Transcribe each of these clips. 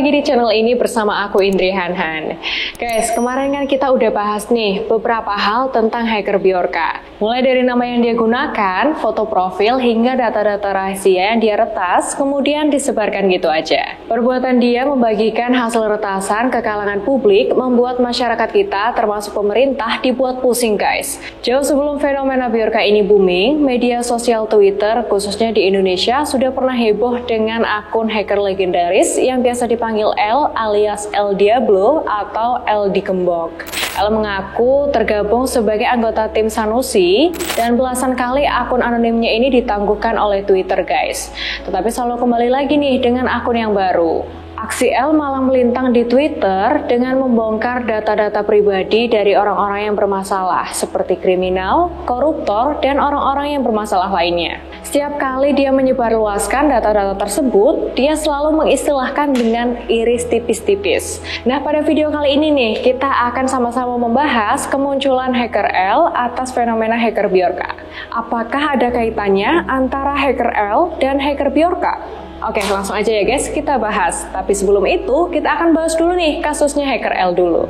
lagi di channel ini bersama aku Indri Hanhan. Guys, kemarin kan kita udah bahas nih beberapa hal tentang hacker Bjorka. Mulai dari nama yang dia gunakan, foto profil, hingga data-data rahasia yang dia retas, kemudian disebarkan gitu aja. Perbuatan dia membagikan hasil retasan ke kalangan publik membuat masyarakat kita, termasuk pemerintah, dibuat pusing guys. Jauh sebelum fenomena Bjorka ini booming, media sosial Twitter, khususnya di Indonesia, sudah pernah heboh dengan akun hacker legendaris yang biasa dipanggil L alias El Diablo atau El Dikembok. El mengaku tergabung sebagai anggota tim Sanusi dan belasan kali akun anonimnya ini ditangguhkan oleh Twitter guys. Tetapi selalu kembali lagi nih dengan akun yang baru. Aksi El malah melintang di Twitter dengan membongkar data-data pribadi dari orang-orang yang bermasalah seperti kriminal, koruptor, dan orang-orang yang bermasalah lainnya. Setiap kali dia menyebarluaskan data-data tersebut, dia selalu mengistilahkan dengan iris tipis-tipis. Nah, pada video kali ini nih, kita akan sama-sama membahas kemunculan hacker L atas fenomena hacker Bjorka. Apakah ada kaitannya antara hacker L dan hacker Bjorka? Oke, langsung aja ya guys, kita bahas. Tapi sebelum itu, kita akan bahas dulu nih kasusnya hacker L dulu.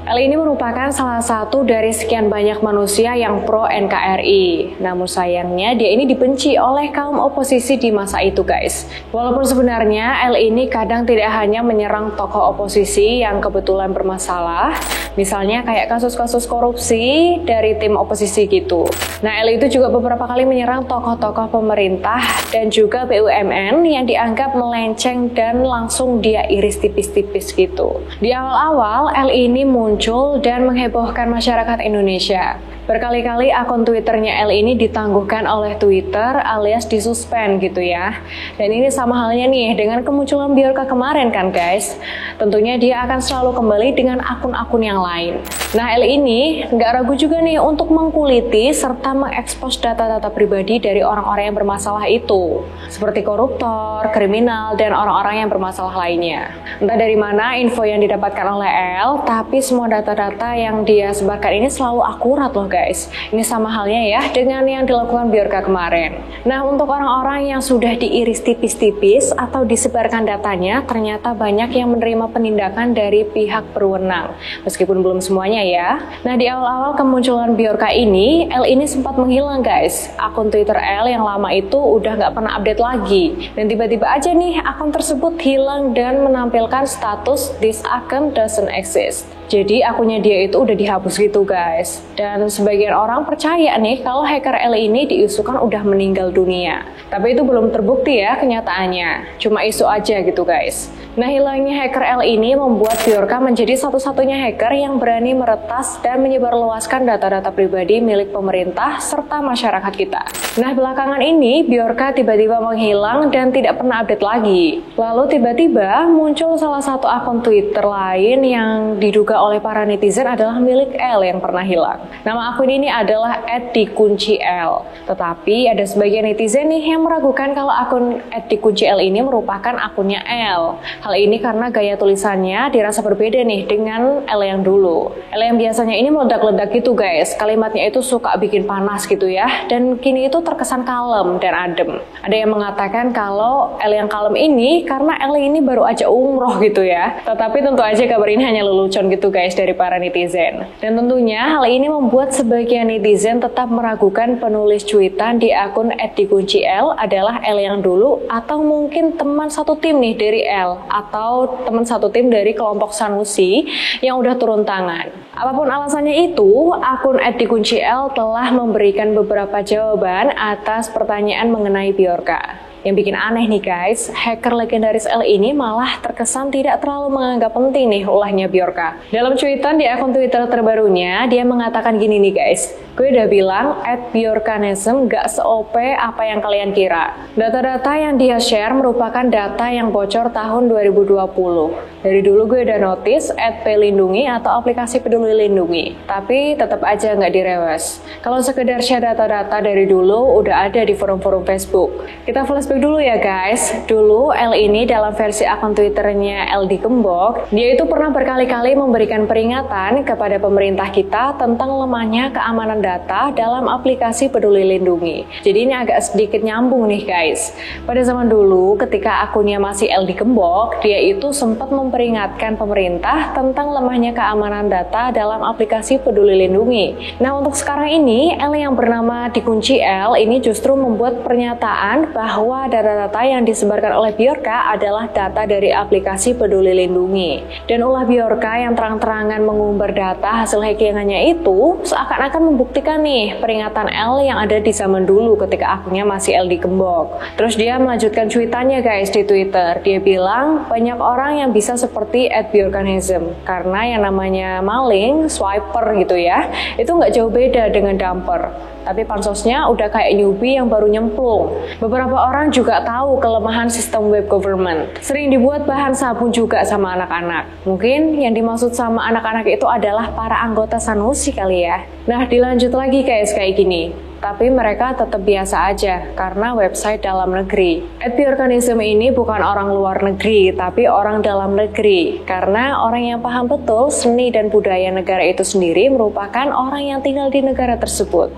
L ini merupakan salah satu dari sekian banyak manusia yang pro NKRI. Namun sayangnya dia ini dibenci oleh kaum oposisi di masa itu guys. Walaupun sebenarnya L ini kadang tidak hanya menyerang tokoh oposisi yang kebetulan bermasalah, misalnya kayak kasus-kasus korupsi dari tim oposisi gitu. Nah, L itu juga beberapa kali menyerang tokoh-tokoh pemerintah dan juga BUMN yang dianggap melenceng dan langsung dia iris tipis-tipis gitu. Di awal-awal L ini muncul dan menghebohkan masyarakat Indonesia. Berkali-kali akun Twitternya L ini ditangguhkan oleh Twitter alias disuspend gitu ya. Dan ini sama halnya nih dengan kemunculan Bjorka kemarin kan guys. Tentunya dia akan selalu kembali dengan akun-akun yang lain. Nah, L ini nggak ragu juga nih untuk mengkuliti serta mengekspos data-data pribadi dari orang-orang yang bermasalah itu. Seperti koruptor, kriminal, dan orang-orang yang bermasalah lainnya. Entah dari mana info yang didapatkan oleh L, tapi semua data-data yang dia sebarkan ini selalu akurat loh guys. Ini sama halnya ya dengan yang dilakukan Bjorka kemarin. Nah, untuk orang-orang yang sudah diiris tipis-tipis atau disebarkan datanya, ternyata banyak yang menerima penindakan dari pihak berwenang. Meskipun belum semuanya ya. Nah, di awal-awal kemunculan Bjorka ini, L ini sempat menghilang guys. Akun Twitter L yang lama itu udah nggak pernah update lagi. Dan tiba-tiba aja nih akun tersebut hilang dan menampilkan status "This account doesn't exist". Jadi akunnya dia itu udah dihapus gitu guys. Dan sebagian orang percaya nih kalau hacker L ini diisukan udah meninggal dunia. Tapi itu belum terbukti ya kenyataannya. Cuma isu aja gitu guys. Nah, hilangnya hacker L ini membuat Bjorka menjadi satu-satunya hacker yang berani meretas dan menyebarluaskan data-data pribadi milik pemerintah serta masyarakat kita. Nah, belakangan ini Bjorka tiba-tiba menghilang dan tidak pernah update lagi. Lalu tiba-tiba muncul salah satu akun Twitter lain yang diduga oleh para netizen adalah milik L yang pernah hilang. Nama akun ini adalah @dikuncil. Tetapi ada sebagian netizen nih yang meragukan kalau akun @dikuncil ini merupakan akunnya L. Hal ini karena gaya tulisannya dirasa berbeda nih dengan L yang dulu. L yang biasanya ini meledak-ledak gitu guys. Kalimatnya itu suka bikin panas gitu ya. Dan kini itu terkesan kalem dan adem. Ada yang mengatakan kalau L yang kalem ini karena L ini baru aja umroh gitu ya. Tetapi tentu aja kabar ini hanya lelucon gitu guys dari para netizen. Dan tentunya hal ini membuat sebagian netizen tetap meragukan penulis cuitan di akun @dikuncil adalah L yang dulu atau mungkin teman satu tim nih dari L atau teman satu tim dari kelompok Sanusi yang udah turun tangan. Apapun alasannya itu, akun @dikuncil telah memberikan beberapa jawaban atas pertanyaan mengenai Bjorka. Yang bikin aneh nih guys, hacker legendaris L ini malah terkesan tidak terlalu menganggap penting nih ulahnya Bjorka. Dalam cuitan di akun Twitter terbarunya, dia mengatakan gini nih guys, "Gue udah bilang @bjorkanism gak se-OP apa yang kalian kira. Data-data yang dia share merupakan data yang bocor tahun 2020. Dari dulu gue udah notice @plindungi atau aplikasi peduli lindungi, tapi tetap aja nggak direwes. Kalau sekedar share data-data dari dulu udah ada di forum-forum Facebook. Kita flashback Flashback dulu ya guys. Dulu L ini dalam versi akun Twitternya LD Gembok, dia itu pernah berkali-kali memberikan peringatan kepada pemerintah kita tentang lemahnya keamanan data dalam aplikasi Peduli Lindungi. Jadi ini agak sedikit nyambung nih guys. Pada zaman dulu ketika akunnya masih LD Gembok, dia itu sempat memperingatkan pemerintah tentang lemahnya keamanan data dalam aplikasi Peduli Lindungi. Nah untuk sekarang ini, L yang bernama dikunci L ini justru membuat pernyataan bahwa data-data yang disebarkan oleh Bjorka adalah data dari aplikasi Peduli Lindungi. Dan ulah Bjorka yang terang-terangan mengumbar data hasil hackingannya itu seakan-akan membuktikan nih peringatan L yang ada di zaman dulu ketika akunnya masih LD Gembok. Terus dia melanjutkan cuitannya guys di Twitter. Dia bilang banyak orang yang bisa seperti @bjorkanism karena yang namanya maling, swiper gitu ya, itu nggak jauh beda dengan dumper. Tapi pansosnya udah kayak newbie yang baru nyemplung. Beberapa orang juga tahu kelemahan sistem web government. Sering dibuat bahan sabun juga sama anak-anak. Mungkin yang dimaksud sama anak-anak itu adalah para anggota Sanusi kali ya. Nah dilanjut lagi guys kayak gini. Tapi mereka tetap biasa aja karena website dalam negeri. @bjorkanism ini bukan orang luar negeri, tapi orang dalam negeri. Karena orang yang paham betul seni dan budaya negara itu sendiri merupakan orang yang tinggal di negara tersebut.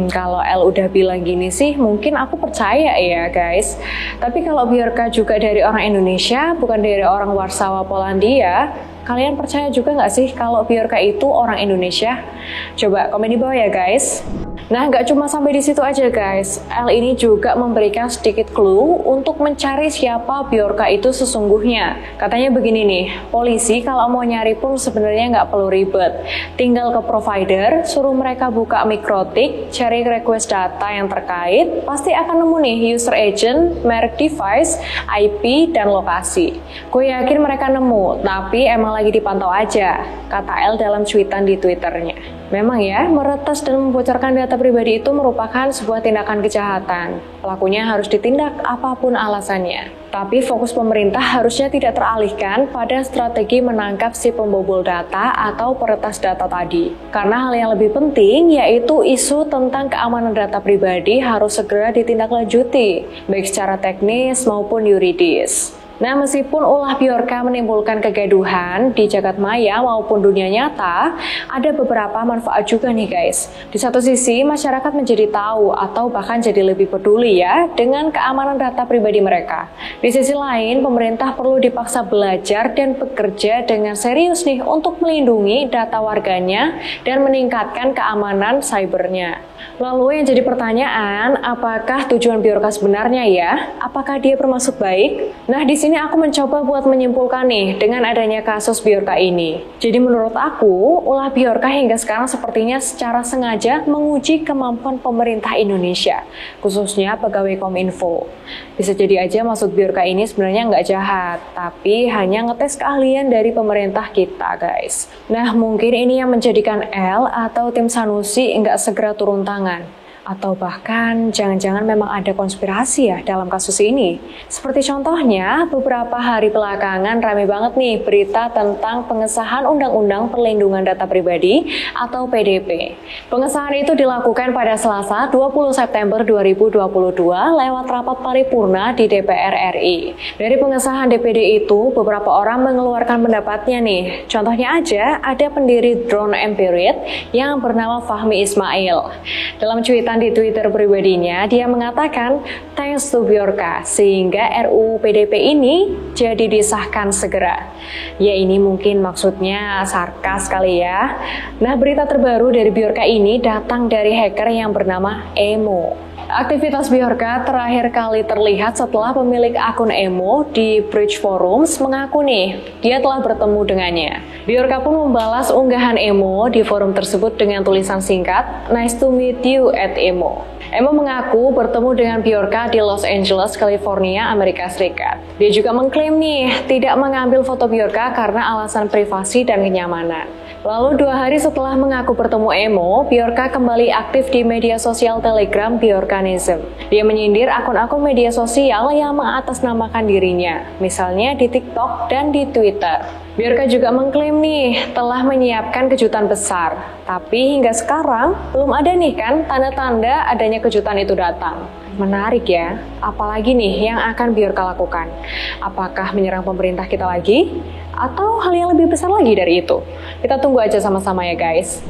Kalau L udah bilang gini sih, mungkin aku percaya ya guys. Tapi kalau Bjorka juga dari orang Indonesia, bukan dari orang Warsawa, Polandia, kalian percaya juga nggak sih kalau Bjorka itu orang Indonesia? Coba komen di bawah ya guys. Nah, nggak cuma sampai di situ aja guys. L ini juga memberikan sedikit clue untuk mencari siapa Bjorka itu sesungguhnya. Katanya begini nih, polisi kalau mau nyari pun sebenarnya nggak perlu ribet. Tinggal ke provider, suruh mereka buka mikrotik, cari request data yang terkait, pasti akan nemu nih user agent, merek device, IP, dan lokasi. Gue yakin mereka nemu, tapi emang lagi dipantau aja, kata L dalam cuitan di Twitternya. Memang ya, meretas dan membocorkan data pribadi itu merupakan sebuah tindakan kejahatan. Pelakunya harus ditindak apapun alasannya. Tapi fokus pemerintah harusnya tidak teralihkan pada strategi menangkap si pembobol data atau peretas data tadi. Karena hal yang lebih penting yaitu isu tentang keamanan data pribadi harus segera ditindaklanjuti, baik secara teknis maupun yuridis. Nah, meskipun ulah Bjorka menimbulkan kegaduhan di jagat maya maupun dunia nyata, ada beberapa manfaat juga nih guys. Di satu sisi, masyarakat menjadi tahu atau bahkan jadi lebih peduli ya dengan keamanan data pribadi mereka. Di sisi lain, pemerintah perlu dipaksa belajar dan bekerja dengan serius nih untuk melindungi data warganya dan meningkatkan keamanan cybernya. Lalu yang jadi pertanyaan, apakah tujuan Bjorka sebenarnya ya? Apakah dia bermaksud baik? Nah, di sini aku mencoba buat menyimpulkan nih dengan adanya kasus Bjorka ini. Jadi menurut aku, ulah Bjorka hingga sekarang sepertinya secara sengaja menguji kemampuan pemerintah Indonesia, khususnya pegawai Kominfo. Bisa jadi aja maksud Bjorka ini sebenarnya nggak jahat, tapi hanya ngetes keahlian dari pemerintah kita guys. Nah, mungkin ini yang menjadikan L atau tim Sanusi nggak segera turun tangan. Atau bahkan jangan-jangan memang ada konspirasi ya dalam kasus ini. Seperti contohnya, beberapa hari belakangan rame banget nih berita tentang pengesahan Undang-Undang Perlindungan Data Pribadi atau PDP. Pengesahan itu dilakukan pada Selasa 20 September 2022 lewat rapat paripurna di DPR RI. Dari pengesahan DPD itu, beberapa orang mengeluarkan pendapatnya nih. Contohnya aja, ada pendiri Drone Empirit yang bernama Fahmi Ismail. Dalam cuitan di Twitter pribadinya, dia mengatakan, thanks to Bjorka, sehingga RUU PDP ini jadi disahkan segera. Ya ini mungkin maksudnya sarkas kali ya. Nah, berita terbaru dari Bjorka ini datang dari hacker yang bernama Emo. Aktivitas Bjorka terakhir kali terlihat setelah pemilik akun Emo di Bridge Forums mengaku nih, dia telah bertemu dengannya. Bjorka pun membalas unggahan Emo di forum tersebut dengan tulisan singkat, nice to meet you at Emo. Emo mengaku bertemu dengan Bjorka di Los Angeles, California, Amerika Serikat. Dia juga mengklaim nih, tidak mengambil foto Bjorka karena alasan privasi dan kenyamanan. Lalu 2 hari setelah mengaku bertemu Emo, Bjorka kembali aktif di media sosial Telegram Bjorkanism. Dia menyindir akun-akun media sosial yang mengatasnamakan dirinya, misalnya di TikTok dan di Twitter. Bjorka juga mengklaim nih, telah menyiapkan kejutan besar. Tapi hingga sekarang, belum ada nih kan tanda-tanda adanya kejutan itu datang. menarik ya. Apalagi nih yang akan Bjorka lakukan? Apakah menyerang pemerintah kita lagi? Atau hal yang lebih besar lagi dari itu? Kita tunggu aja sama-sama ya guys.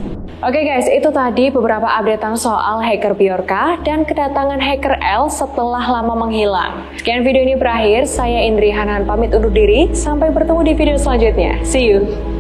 Oke guys, itu tadi beberapa updatean soal hacker Bjorka dan kedatangan hacker L setelah lama menghilang. Sekian video ini berakhir, saya Indri Hanhan pamit undur diri, sampai bertemu di video selanjutnya. See you!